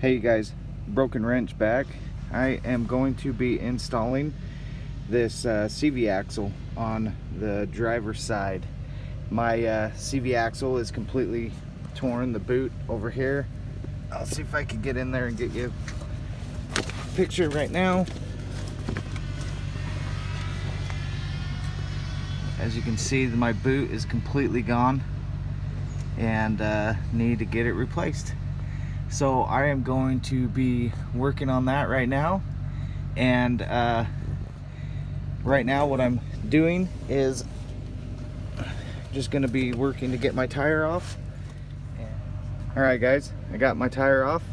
Hey guys, Broken Wrench back. I am going to be installing this CV axle on the driver's side. My CV axle is completely torn, the boot over here. I'll see if I can get in there and get you a picture right now. As you can see, my boot is completely gone and need to get it replaced. So I am going to be working on that right now, and right now what I'm doing is just going to be working to get my tire off. Alright guys, I got my tire off.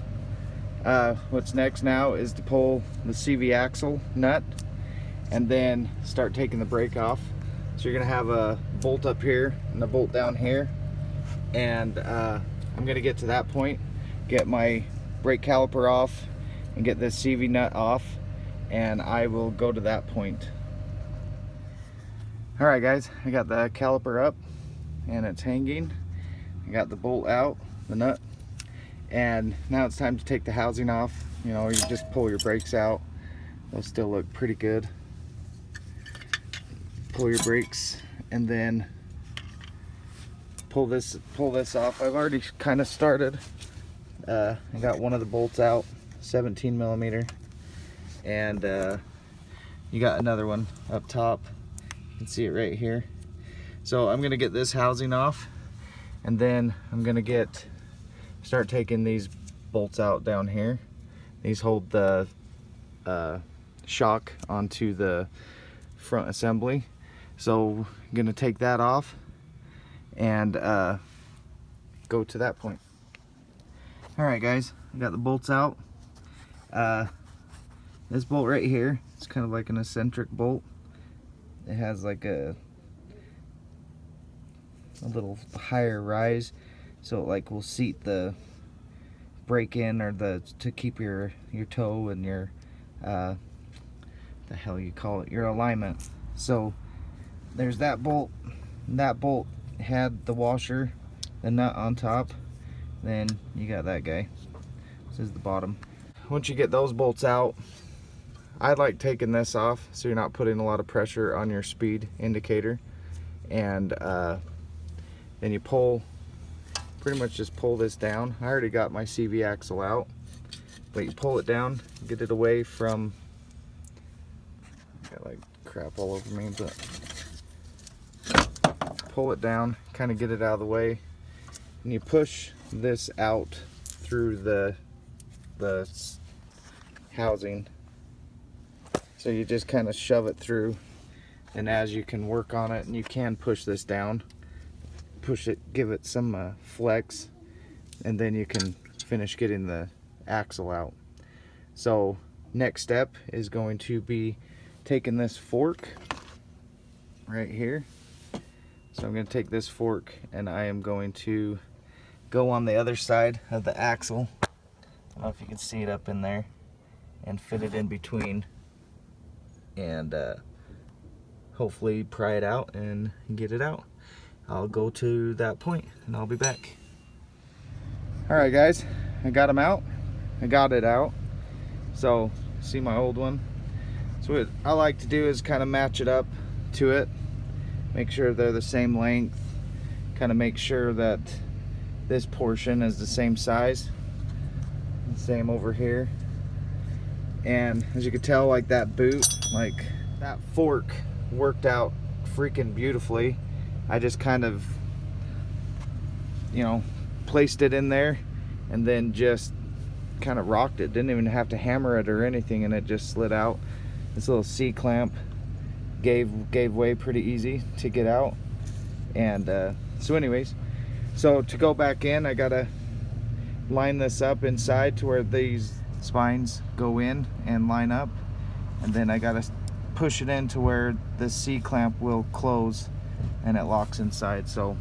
What's next now is to pull the CV axle nut and then start taking the brake off. So you're going to have a bolt up here and a bolt down here, and I'm going to get to that point, get my brake caliper off and get this CV nut off, and I will go to that point. Alright guys, I got the caliper up and it's hanging. I got the bolt out, the nut, and now it's time to take the housing off. You know, you just pull your brakes out. They'll still look pretty good. Pull your brakes and then pull this off. I've already kind of started. I got one of the bolts out, 17 millimeter, and you got another one up top. You can see it right here. So I'm gonna get this housing off, and then I'm gonna start taking these bolts out down here. These hold the shock onto the front assembly. So I'm gonna take that off and go to that point. Alright guys, I got the bolts out. This bolt right here, it's kind of like an eccentric bolt. It has like a little higher rise, so it like will seat the brake in, or to keep your toe and your the hell you call it, your alignment. So there's that bolt. That bolt had the washer, the nut on top. Then you got that guy. This is the bottom. Once you get those bolts out, I like taking this off so you're not putting a lot of pressure on your speed indicator. And then you pretty much just pull this down. I already got my CV axle out, but you pull it down, get it away from, got like crap all over me, but pull it down, kind of get it out of the way, and you push this out through the housing. So you just kind of shove it through, and as you can work on it, and you can push this down, push it, give it some flex, and then you can finish getting the axle out. So next step is going to be taking this fork right here. So I'm going to take this fork and I am going to go on the other side of the axle. I don't know if you can see it up in there, and fit it in between, and hopefully pry it out and get it out. I'll go to that point and I'll be back. Alright guys, I got them out. I got it out. So see my old one. So what I like to do is kind of match it up to it, make sure they're the same length, kind of make sure that this portion is the same size, same over here. And as you can tell, like that boot, like that fork worked out freaking beautifully. I just kind of, you know, placed it in there and then just kind of rocked it. Didn't even have to hammer it or anything, and it just slid out. This little C-clamp gave way pretty easy to get out. And so anyways, so to go back in, I gotta line this up inside to where these spines go in and line up, and then I gotta push it in to where the C-clamp will close and it locks inside. So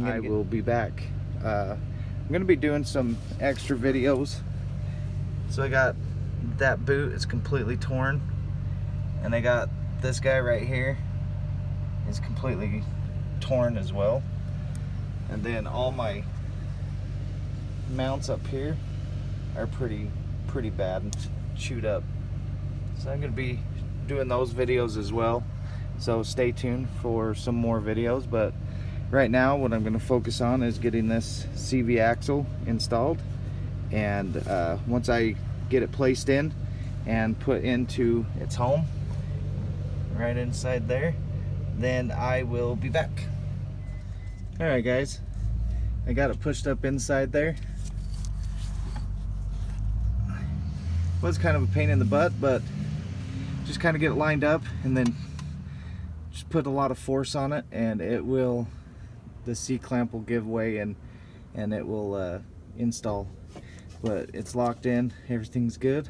I will be back. I'm gonna be doing some extra videos. So I got that boot is completely torn, and I got this guy right here is completely torn as well, and then all my mounts up here are pretty bad and chewed up. So I'm going to be doing those videos as well. So stay tuned for some more videos. But right now what I'm going to focus on is getting this CV axle installed. And once I get it placed in and put into its home, right inside there, then I will be back. Alright guys, I got it pushed up inside there. Was kind of a pain in the butt, but just kind of get it lined up and then just put a lot of force on it, and it will, the C-clamp will give way and it will install. But it's locked in, everything's good.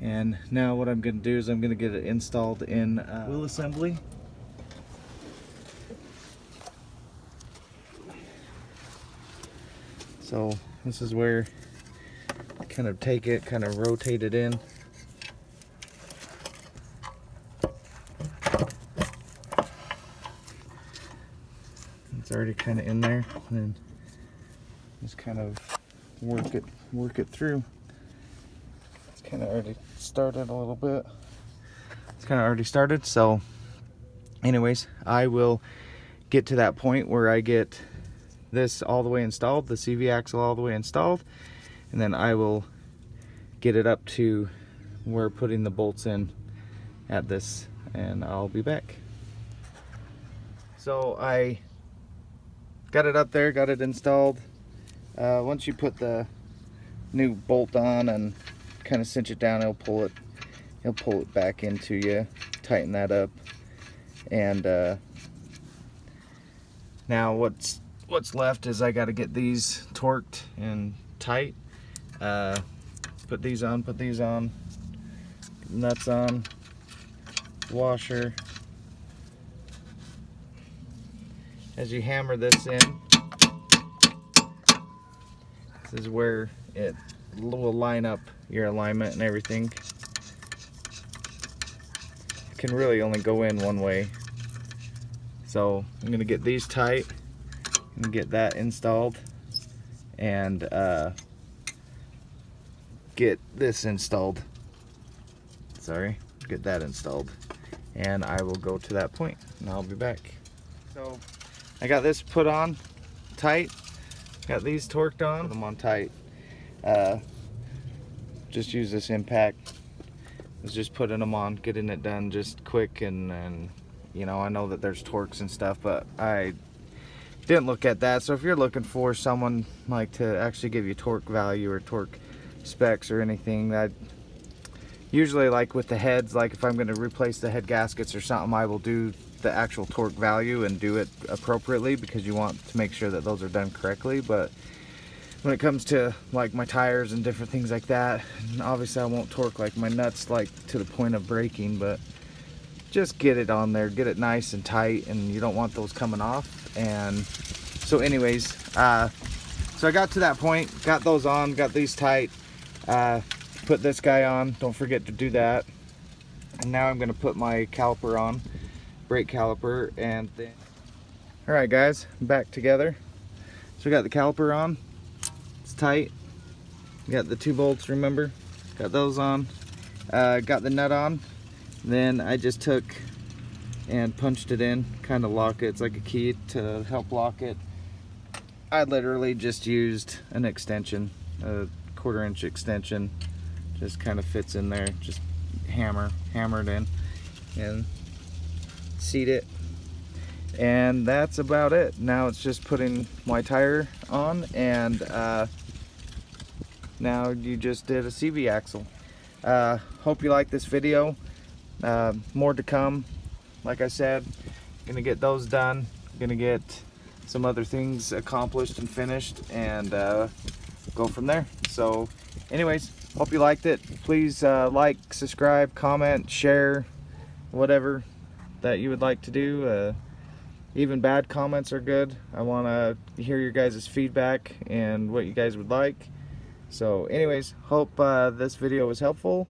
And now what I'm going to do is I'm going to get it installed in wheel assembly. So this is where I kind of take it, kind of rotate it in. It's already kind of in there, and then just kind of work it through. It's kind of already started a little bit. It's kind of already started. So anyways, I will get to that point where I get this all the way installed, the CV axle all the way installed, and then I will get it up to where putting the bolts in at this, and I'll be back. So I got it up there, got it installed. Once you put the new bolt on and kind of cinch it down, he'll pull it back into you, tighten that up. And now what's left is I got to get these torqued and tight. Put these on, nuts on, washer. As you hammer this in, this is where it will line up your alignment and everything. It can really only go in one way. So I'm going to get these tight and get that installed, and get this installed. Get that installed, and I will go to that point and I'll be back. So I got this put on tight, got these torqued on, put them on tight. Just use this impact. Was just putting them on, getting it done just quick, and you know, I know that there's torques and stuff, but I didn't look at that. So if you're looking for someone like to actually give you torque value or torque specs or anything, that usually, like with the heads, like if I'm going to replace the head gaskets or something, I will do the actual torque value and do it appropriately, because you want to make sure that those are done correctly. But when it comes to like my tires and different things like that, obviously I won't torque like my nuts like to the point of breaking, but just get it on there, get it nice and tight, and you don't want those coming off. And so anyways, so I got to that point, got those on, got these tight, put this guy on, don't forget to do that. And now I'm going to put my caliper on, brake caliper, and then alright guys, back together. So we got the caliper on, it's tight, got the 2 bolts, remember, got those on, got the nut on. Then I just took and punched it in, kind of lock it. It's like a key to help lock it. I literally just used an extension, a 1/4 inch extension, just kind of fits in there. Just hammer it in and seat it, and that's about it. Now it's just putting my tire on, and now you just did a CV axle. Hope you like this video. More to come. Like I said, gonna get those done, gonna get some other things accomplished and finished, and go from there. So anyways, hope you liked it. Please like, subscribe, comment, share, whatever that you would like to do. Even bad comments are good. I want to hear your guys' feedback and what you guys would like. So anyways, hope this video was helpful.